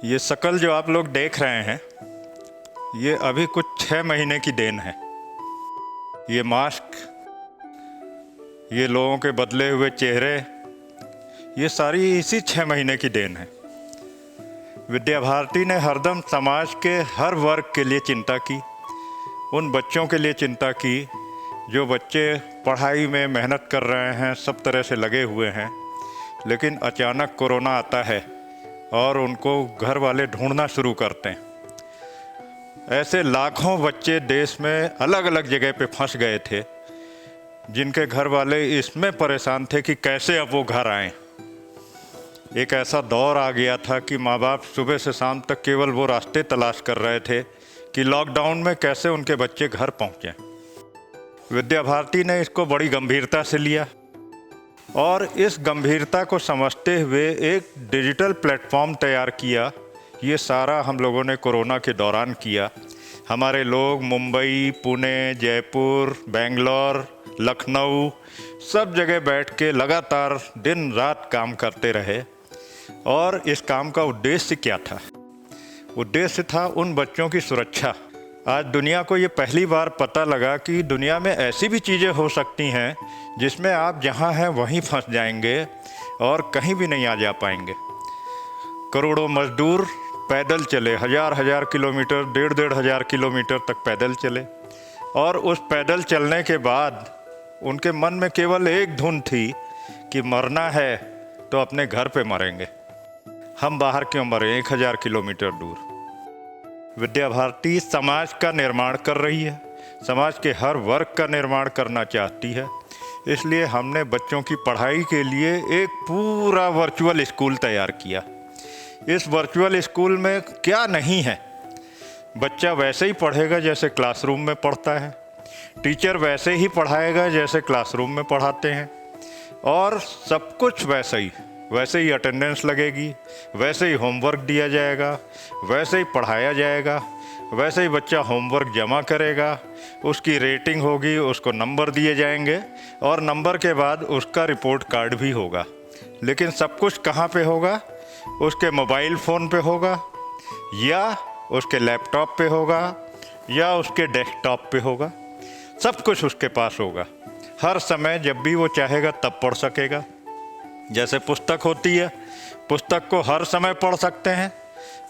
ये शक्ल जो आप लोग देख रहे हैं, ये अभी कुछ 6 महीने की देन है। ये मास्क, ये लोगों के बदले हुए चेहरे, ये सारी इसी 6 महीने की देन है। विद्या भारती ने हरदम समाज के हर वर्ग के लिए चिंता की, उन बच्चों के लिए चिंता की जो बच्चे पढ़ाई में मेहनत कर रहे हैं, सब तरह से लगे हुए हैं, लेकिन अचानक कोरोना आता है और उनको घर वाले ढूंढना शुरू करते हैं। ऐसे लाखों बच्चे देश में अलग अलग जगह पे फंस गए थे, जिनके घर वाले इसमें परेशान थे कि कैसे अब वो घर आएं। एक ऐसा दौर आ गया था कि माँ बाप सुबह से शाम तक केवल वो रास्ते तलाश कर रहे थे कि लॉकडाउन में कैसे उनके बच्चे घर पहुँचें। विद्या भारती ने इसको बड़ी गंभीरता से लिया और इस गंभीरता को समझते हुए एक डिजिटल प्लेटफॉर्म तैयार किया। ये सारा हम लोगों ने कोरोना के दौरान किया। हमारे लोग मुंबई, पुणे, जयपुर, बेंगलोर, लखनऊ, सब जगह बैठ के लगातार दिन रात काम करते रहे। और इस काम का उद्देश्य क्या था? उद्देश्य था उन बच्चों की सुरक्षा। आज दुनिया को ये पहली बार पता लगा कि दुनिया में ऐसी भी चीज़ें हो सकती हैं जिसमें आप जहाँ हैं वहीं फंस जाएंगे और कहीं भी नहीं आ जा पाएंगे। करोड़ों मजदूर पैदल चले, हजार किलोमीटर, 1,500 किलोमीटर तक पैदल चले, और उस पैदल चलने के बाद उनके मन में केवल एक धुन थी कि मरना है तो अपने घर पे मरेंगे, हम बाहर क्यों मरें 1000 किलोमीटर दूर। विद्या भारती समाज का निर्माण कर रही है, समाज के हर वर्ग का निर्माण करना चाहती है। इसलिए हमने बच्चों की पढ़ाई के लिए एक पूरा वर्चुअल स्कूल तैयार किया। इस वर्चुअल स्कूल में क्या नहीं है, बच्चा वैसे ही पढ़ेगा जैसे क्लासरूम में पढ़ता है, टीचर वैसे ही पढ़ाएगा जैसे क्लासरूम में पढ़ाते हैं, और सब कुछ वैसे ही अटेंडेंस लगेगी, वैसे ही होमवर्क दिया जाएगा, वैसे ही पढ़ाया जाएगा, वैसे ही बच्चा होमवर्क जमा करेगा, उसकी रेटिंग होगी, उसको नंबर दिए जाएंगे और नंबर के बाद उसका रिपोर्ट कार्ड भी होगा। लेकिन सब कुछ कहाँ पे होगा? उसके मोबाइल फ़ोन पे होगा, या उसके लैपटॉप पे होगा, या उसके डेस्कटॉप पे होगा। सब कुछ उसके पास होगा। हर समय जब भी वो चाहेगा तब पढ़ सकेगा। जैसे पुस्तक होती है, पुस्तक को हर समय पढ़ सकते हैं,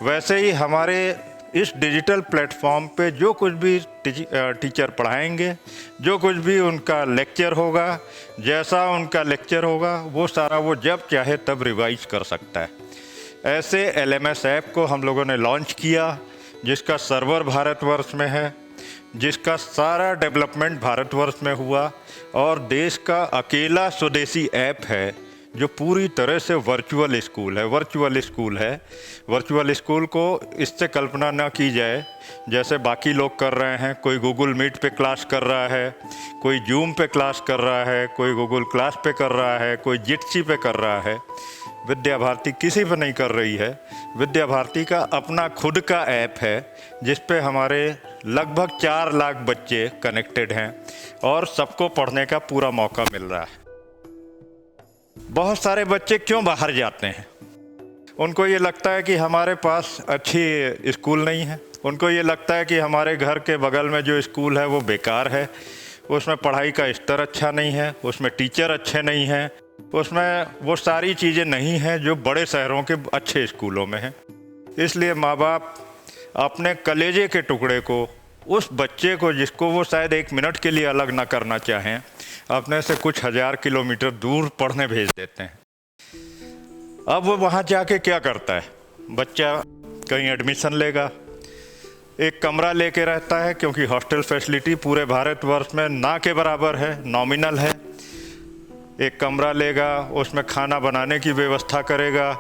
वैसे ही हमारे इस डिजिटल प्लेटफॉर्म पे जो कुछ भी टीचर पढ़ाएंगे, जो कुछ भी उनका लेक्चर होगा, जैसा उनका लेक्चर होगा, वो सारा वो जब चाहे तब रिवाइज कर सकता है। ऐसे LMS ऐप को हम लोगों ने लॉन्च किया, जिसका सर्वर भारतवर्ष में है, जिसका सारा डेवलपमेंट भारतवर्ष में हुआ, और देश का अकेला स्वदेशी ऐप है जो पूरी तरह से वर्चुअल स्कूल है। वर्चुअल स्कूल को इससे कल्पना ना की जाए जैसे बाकी लोग कर रहे हैं। कोई गूगल मीट पे क्लास कर रहा है, कोई जूम पे क्लास कर रहा है, कोई गूगल क्लास पे कर रहा है, कोई जिटसी पे कर रहा है। विद्या भारती किसी पे नहीं कर रही है। विद्या भारती का अपना खुद का ऐप है, जिस पे हमारे लगभग 4 लाख बच्चे कनेक्टेड हैं और सबको पढ़ने का पूरा मौका मिल रहा है। बहुत सारे बच्चे क्यों बाहर जाते हैं? उनको ये लगता है कि हमारे पास अच्छी स्कूल नहीं है, उनको ये लगता है कि हमारे घर के बगल में जो स्कूल है वो बेकार है, उसमें पढ़ाई का स्तर अच्छा नहीं है, उसमें टीचर अच्छे नहीं हैं, उसमें वो सारी चीज़ें नहीं हैं जो बड़े शहरों के अच्छे स्कूलों में हैं। इसलिए माँ बाप अपने कलेजे के टुकड़े को, उस बच्चे को जिसको वो शायद 1 मिनट के लिए अलग ना करना चाहें, अपने से कुछ 1000 किलोमीटर दूर पढ़ने भेज देते हैं। अब वो वहाँ जाके क्या करता है? बच्चा कहीं एडमिशन लेगा, एक कमरा लेके रहता है, क्योंकि हॉस्टल फैसिलिटी पूरे भारतवर्ष में ना के बराबर है, नॉमिनल है। एक कमरा लेगा, उसमें खाना बनाने की व्यवस्था करेगा,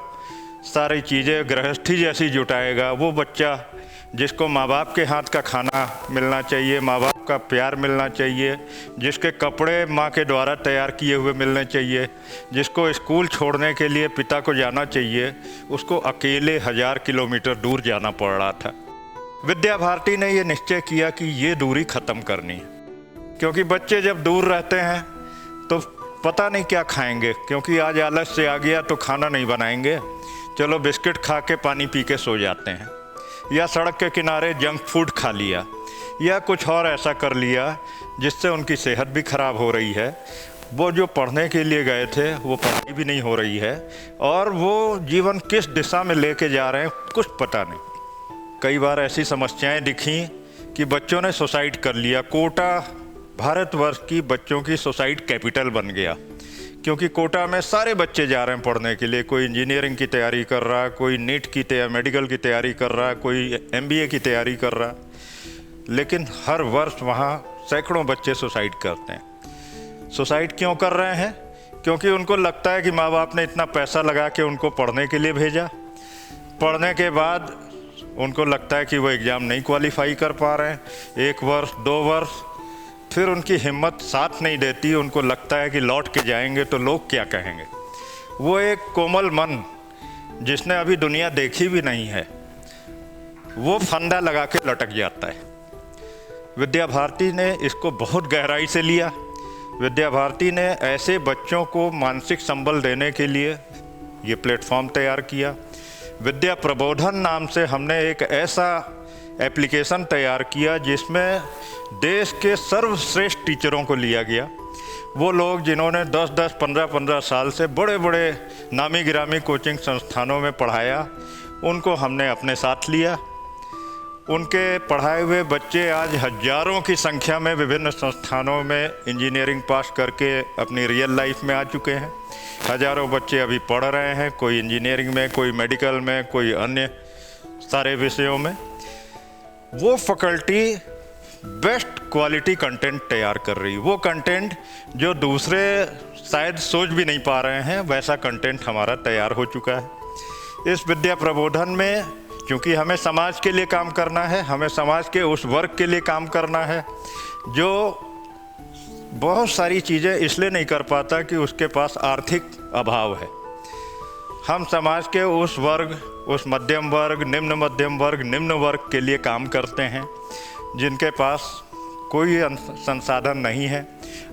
सारी चीज़ें गृहस्थी जैसी जुटाएगा। वो बच्चा जिसको माँ बाप के हाथ का खाना मिलना चाहिए, माँ बाप का प्यार मिलना चाहिए, जिसके कपड़े माँ के द्वारा तैयार किए हुए मिलने चाहिए, जिसको स्कूल छोड़ने के लिए पिता को जाना चाहिए, उसको अकेले 1000 किलोमीटर दूर जाना पड़ रहा था। विद्या भारती ने ये निश्चय किया कि ये दूरी ख़त्म करनी है, क्योंकि बच्चे जब दूर रहते हैं तो पता नहीं क्या खाएंगे, क्योंकि आज आलस से आ गया तो खाना नहीं बनाएंगे, चलो बिस्किट खा के पानी पी के सो जाते हैं, या सड़क के किनारे जंक फूड खा लिया, या कुछ और ऐसा कर लिया जिससे उनकी सेहत भी ख़राब हो रही है। वो जो पढ़ने के लिए गए थे वो पढ़ाई भी नहीं हो रही है, और वो जीवन किस दिशा में लेके जा रहे हैं कुछ पता नहीं। कई बार ऐसी समस्याएं दिखी कि बच्चों ने सुसाइड कर लिया। कोटा भारतवर्ष की बच्चों की सुसाइड कैपिटल बन गया, क्योंकि कोटा में सारे बच्चे जा रहे हैं पढ़ने के लिए। कोई इंजीनियरिंग की तैयारी कर रहा है, कोई नीट की मेडिकल की तैयारी कर रहा है, कोई MBA की तैयारी कर रहा है, लेकिन हर वर्ष वहाँ सैकड़ों बच्चे सुसाइड करते हैं। सुसाइड क्यों कर रहे हैं? क्योंकि उनको लगता है कि माँ बाप ने इतना पैसा लगा के उनको पढ़ने के लिए भेजा, पढ़ने के बाद उनको लगता है कि वो एग्ज़ाम नहीं क्वालिफाई कर पा रहे हैं, 1 वर्ष 2 वर्ष, फिर उनकी हिम्मत साथ नहीं देती, उनको लगता है कि लौट के जाएंगे तो लोग क्या कहेंगे। वो एक कोमल मन जिसने अभी दुनिया देखी भी नहीं है, वो फंदा लगा के लटक जाता है। विद्या भारती ने इसको बहुत गहराई से लिया। विद्या भारती ने ऐसे बच्चों को मानसिक संबल देने के लिए ये प्लेटफॉर्म तैयार किया। विद्या प्रबोधन नाम से हमने एक ऐसा एप्लीकेशन तैयार किया जिसमें देश के सर्वश्रेष्ठ टीचरों को लिया गया। वो लोग जिन्होंने 10-10, 15-15 साल से बड़े बड़े नामी गिरामी कोचिंग संस्थानों में पढ़ाया, उनको हमने अपने साथ लिया। उनके पढ़ाए हुए बच्चे आज हजारों की संख्या में विभिन्न संस्थानों में इंजीनियरिंग पास करके अपनी रियल लाइफ में आ चुके हैं। हजारों बच्चे अभी पढ़ रहे हैं, कोई इंजीनियरिंग में, कोई मेडिकल में, कोई अन्य सारे विषयों में। वो फैकल्टी बेस्ट क्वालिटी कंटेंट तैयार कर रही है। वो कंटेंट जो दूसरे शायद सोच भी नहीं पा रहे हैं, वैसा कंटेंट हमारा तैयार हो चुका है। इस विद्या प्रबोधन में क्योंकि हमें समाज के लिए काम करना है, हमें समाज के उस वर्ग के लिए काम करना है जो बहुत सारी चीज़ें इसलिए नहीं कर पाता कि उसके पास आर्थिक अभाव है। हम समाज के उस वर्ग, उस मध्यम वर्ग, निम्न मध्यम वर्ग, निम्न वर्ग के लिए काम करते हैं जिनके पास कोई संसाधन नहीं है।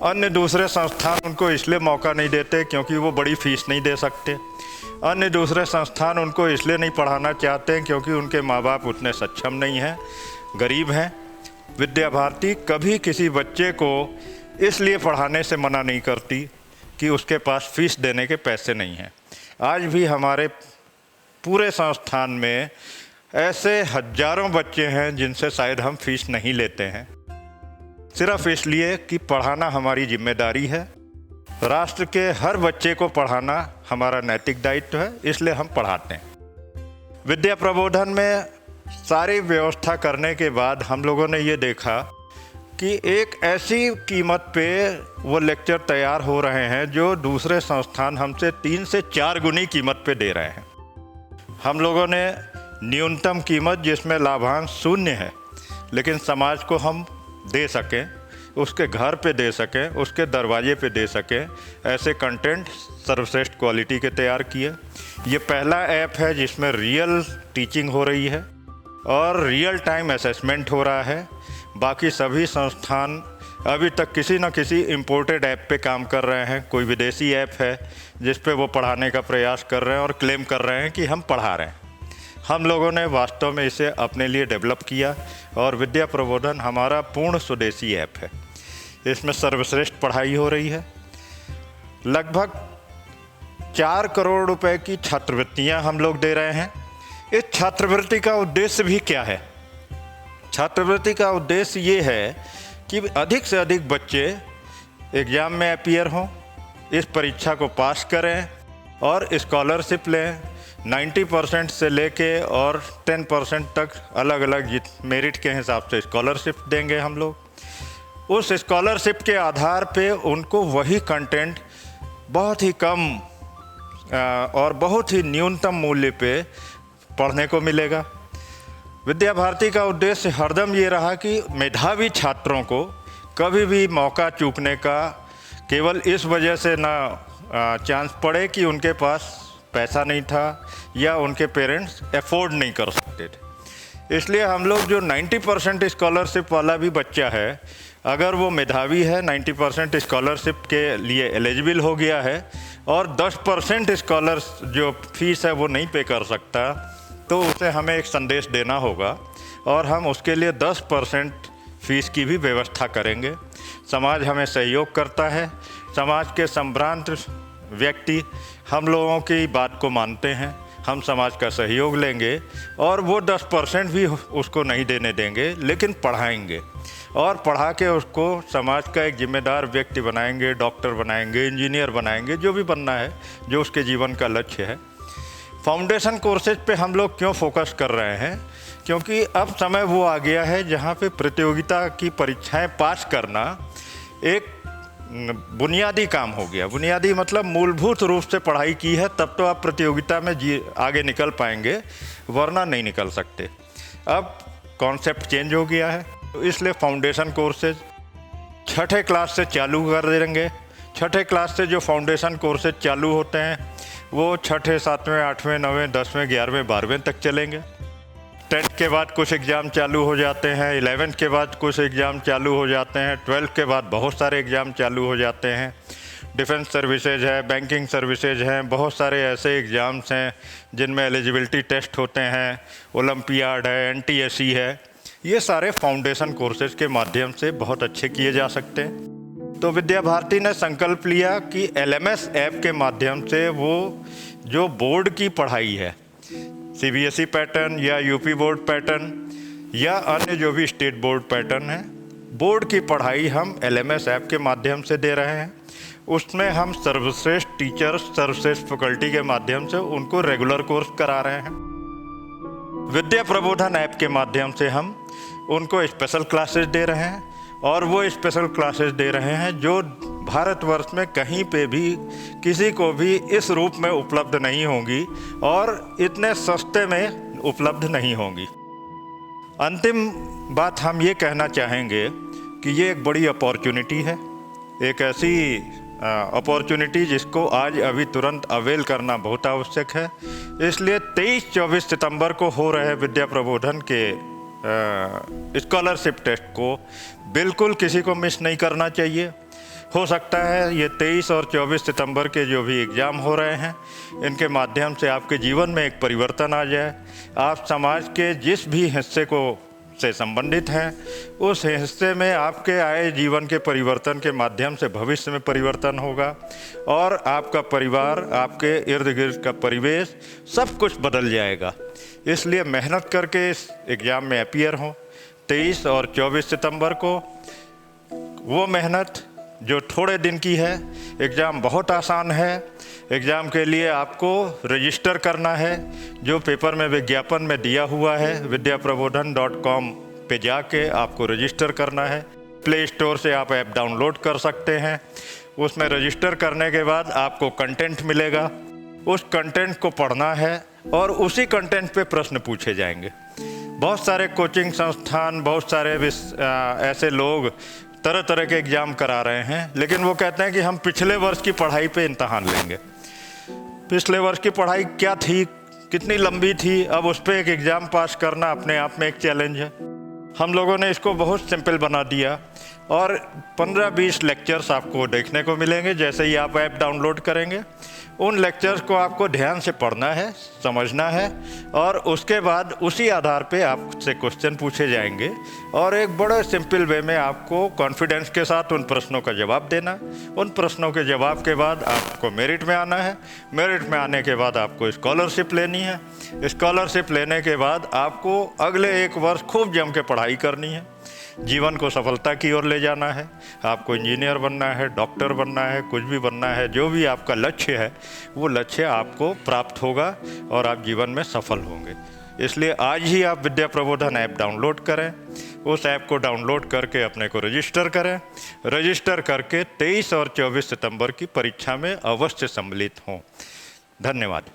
अन्य दूसरे संस्थान उनको इसलिए मौका नहीं देते क्योंकि वो बड़ी फीस नहीं दे सकते। अन्य दूसरे संस्थान उनको इसलिए नहीं पढ़ाना चाहते हैं क्योंकि उनके माँ बाप उतने सक्षम नहीं हैं, गरीब हैं। विद्या भारती कभी किसी बच्चे को इसलिए पढ़ाने से मना नहीं करती कि उसके पास फीस देने के पैसे नहीं हैं। आज भी हमारे पूरे संस्थान में ऐसे हजारों बच्चे हैं जिनसे शायद हम फीस नहीं लेते हैं, सिर्फ इसलिए कि पढ़ाना हमारी जिम्मेदारी है। राष्ट्र के हर बच्चे को पढ़ाना हमारा नैतिक दायित्व है, इसलिए हम पढ़ाते हैं। विद्या प्रबोधन में सारी व्यवस्था करने के बाद हम लोगों ने ये देखा कि एक ऐसी कीमत पे वो लेक्चर तैयार हो रहे हैं जो दूसरे संस्थान हमसे 3 से 4 गुनी कीमत पे दे रहे हैं। हम लोगों ने न्यूनतम कीमत जिसमें लाभांश 0 है, लेकिन समाज को हम दे सकें, उसके घर पे दे सकें, उसके दरवाजे पे दे सकें, ऐसे कंटेंट सर्वश्रेष्ठ क्वालिटी के तैयार किए। ये पहला ऐप है जिसमें रियल टीचिंग हो रही है और रियल टाइम असेसमेंट हो रहा है। बाकी सभी संस्थान अभी तक किसी न किसी इम्पोर्टेड ऐप पे काम कर रहे हैं। कोई विदेशी ऐप है जिस पे वो पढ़ाने का प्रयास कर रहे हैं और क्लेम कर रहे हैं कि हम पढ़ा रहे हैं। हम लोगों ने वास्तव में इसे अपने लिए डेवलप किया और विद्या प्रबोधन हमारा पूर्ण स्वदेशी ऐप है। इसमें सर्वश्रेष्ठ पढ़ाई हो रही है। लगभग 4 करोड़ रुपए की छात्रवृत्तियां हम लोग दे रहे हैं। इस छात्रवृत्ति का उद्देश्य भी क्या है? छात्रवृत्ति का उद्देश्य ये है कि अधिक से अधिक बच्चे एग्ज़ाम में अपीयर हों, इस परीक्षा को पास करें और स्कॉलरशिप लें। 90% से लेके और 10% तक अलग अलग मेरिट के हिसाब से स्कॉलरशिप देंगे हम लोग। उस स्कॉलरशिप के आधार पे उनको वही कंटेंट बहुत ही कम और बहुत ही न्यूनतम मूल्य पे पढ़ने को मिलेगा। विद्या भारती का उद्देश्य हरदम ये रहा कि मेधावी छात्रों को कभी भी मौका चूकने का केवल इस वजह से ना चांस पड़े कि उनके पास पैसा नहीं था या उनके पेरेंट्स अफोर्ड नहीं कर सकते थे। इसलिए हम लोग जो 90% स्कॉलरशिप वाला भी बच्चा है अगर वो मेधावी है, 90% स्कॉलरशिप के लिए एलिजिबल हो गया है और 10% स्कॉलर जो फीस है वो नहीं पे कर सकता, तो उसे हमें एक संदेश देना होगा और हम उसके लिए 10% फीस की भी व्यवस्था करेंगे। समाज हमें सहयोग करता है, समाज के संभ्रांत व्यक्ति हम लोगों की बात को मानते हैं, हम समाज का सहयोग लेंगे और वो 10% भी उसको नहीं देने देंगे, लेकिन पढ़ाएंगे और पढ़ा के उसको समाज का एक जिम्मेदार व्यक्ति बनाएंगे, डॉक्टर बनाएंगे, इंजीनियर बनाएंगे, जो भी बनना है, जो उसके जीवन का लक्ष्य है। फाउंडेशन कोर्सेज पे हम लोग क्यों फोकस कर रहे हैं? क्योंकि अब समय वो आ गया है जहाँ पे प्रतियोगिता की परीक्षाएं पास करना एक बुनियादी काम हो गया। बुनियादी मतलब मूलभूत रूप से पढ़ाई की है तब तो आप प्रतियोगिता में आगे निकल पाएंगे, वरना नहीं निकल सकते। अब कॉन्सेप्ट चेंज हो गया है, तो इसलिए फाउंडेशन कोर्सेज 6ठे क्लास से चालू कर देंगे। 6ठे क्लास से जो फाउंडेशन कोर्सेज चालू होते हैं वो 6ठे, 7वें, 8वें, 9वें, 10वें, 11वें, 12वें तक चलेंगे। 10th के बाद कुछ एग्ज़ाम चालू हो जाते हैं, 11th के बाद कुछ एग्ज़ाम चालू हो जाते हैं, 12th के बाद बहुत सारे एग्ज़ाम चालू हो जाते हैं। डिफेंस सर्विसेज है, बैंकिंग सर्विसेज हैं, बहुत सारे ऐसे एग्ज़ाम्स हैं जिनमें एलिजिबिलिटी टेस्ट होते हैं, ओलंपियाड है, NTSE है। ये सारे फाउंडेशन कोर्सेज के माध्यम से बहुत अच्छे किए जा सकते हैं। तो विद्या भारती ने संकल्प लिया कि LMS ऐप के माध्यम से वो जो बोर्ड की पढ़ाई है, CBSE पैटर्न या UP बोर्ड पैटर्न या अन्य जो भी स्टेट बोर्ड पैटर्न है, बोर्ड की पढ़ाई हम LMS ऐप के माध्यम से दे रहे हैं। उसमें हम सर्वश्रेष्ठ टीचर्स, सर्वश्रेष्ठ फैकल्टी के माध्यम से उनको रेगुलर कोर्स करा रहे हैं। विद्या प्रबोधन ऐप के माध्यम से हम उनको स्पेशल क्लासेस दे रहे हैं और वो स्पेशल क्लासेस दे रहे हैं जो भारतवर्ष में कहीं पे भी किसी को भी इस रूप में उपलब्ध नहीं होंगी और इतने सस्ते में उपलब्ध नहीं होंगी। अंतिम बात हम ये कहना चाहेंगे कि ये एक बड़ी अपॉर्चुनिटी है, एक ऐसी अपॉर्चुनिटी जिसको आज अभी तुरंत अवेल करना बहुत आवश्यक है। इसलिए 23-24 सितंबर को हो रहे विद्या प्रबोधन के स्कॉलरशिप टेस्ट को बिल्कुल किसी को मिस नहीं करना चाहिए। हो सकता है ये 23 और 24 सितंबर के जो भी एग्ज़ाम हो रहे हैं, इनके माध्यम से आपके जीवन में एक परिवर्तन आ जाए। आप समाज के जिस भी हिस्से को से संबंधित हैं, उस हिस्से में आपके आए जीवन के परिवर्तन के माध्यम से भविष्य में परिवर्तन होगा और आपका परिवार, आपके इर्द गिर्द का परिवेश, सब कुछ बदल जाएगा। इसलिए मेहनत करके इस एग्ज़ाम में अपीयर हों 23 और 24 सितंबर को। वो मेहनत जो थोड़े दिन की है, एग्ज़ाम बहुत आसान है। एग्ज़ाम के लिए आपको रजिस्टर करना है, जो पेपर में विज्ञापन में दिया हुआ है vidyaprabodhan.com पे जाके आपको रजिस्टर करना है। प्ले स्टोर से आप ऐप डाउनलोड कर सकते हैं। उसमें रजिस्टर करने के बाद आपको कंटेंट मिलेगा, उस कंटेंट को पढ़ना है और उसी कंटेंट पे प्रश्न पूछे जाएंगे। बहुत सारे कोचिंग संस्थान, बहुत सारे ऐसे लोग तरह तरह के एग्ज़ाम करा रहे हैं, लेकिन वो कहते हैं कि हम पिछले वर्ष की पढ़ाई पे इम्तहान लेंगे। पिछले वर्ष की पढ़ाई क्या थी, कितनी लंबी थी, अब उस पर एक एग्ज़ाम पास करना अपने आप में एक चैलेंज है। हम लोगों ने इसको बहुत सिंपल बना दिया और 15-20 लेक्चर्स आपको देखने को मिलेंगे जैसे ही आप ऐप डाउनलोड करेंगे। उन लेक्चर्स को आपको ध्यान से पढ़ना है, समझना है और उसके बाद उसी आधार पे आपसे क्वेश्चन पूछे जाएंगे और एक बड़े सिंपल वे में आपको कॉन्फिडेंस के साथ उन प्रश्नों का जवाब देना। उन प्रश्नों के जवाब के बाद आपको मेरिट में आना है। मेरिट में आने के बाद आपको स्कॉलरशिप लेनी है। स्कॉलरशिप लेने के बाद आपको अगले 1 वर्ष खूब जम के पढ़ाई करनी है, जीवन को सफलता की ओर ले जाना है। आपको इंजीनियर बनना है, डॉक्टर बनना है, कुछ भी बनना है, जो भी आपका लक्ष्य है वो लक्ष्य आपको प्राप्त होगा और आप जीवन में सफल होंगे। इसलिए आज ही आप विद्या प्रबोधन ऐप डाउनलोड करें। उस ऐप को डाउनलोड करके अपने को रजिस्टर करें। रजिस्टर करके 23 और 24 सितंबर की परीक्षा में अवश्य सम्मिलित हों। धन्यवाद।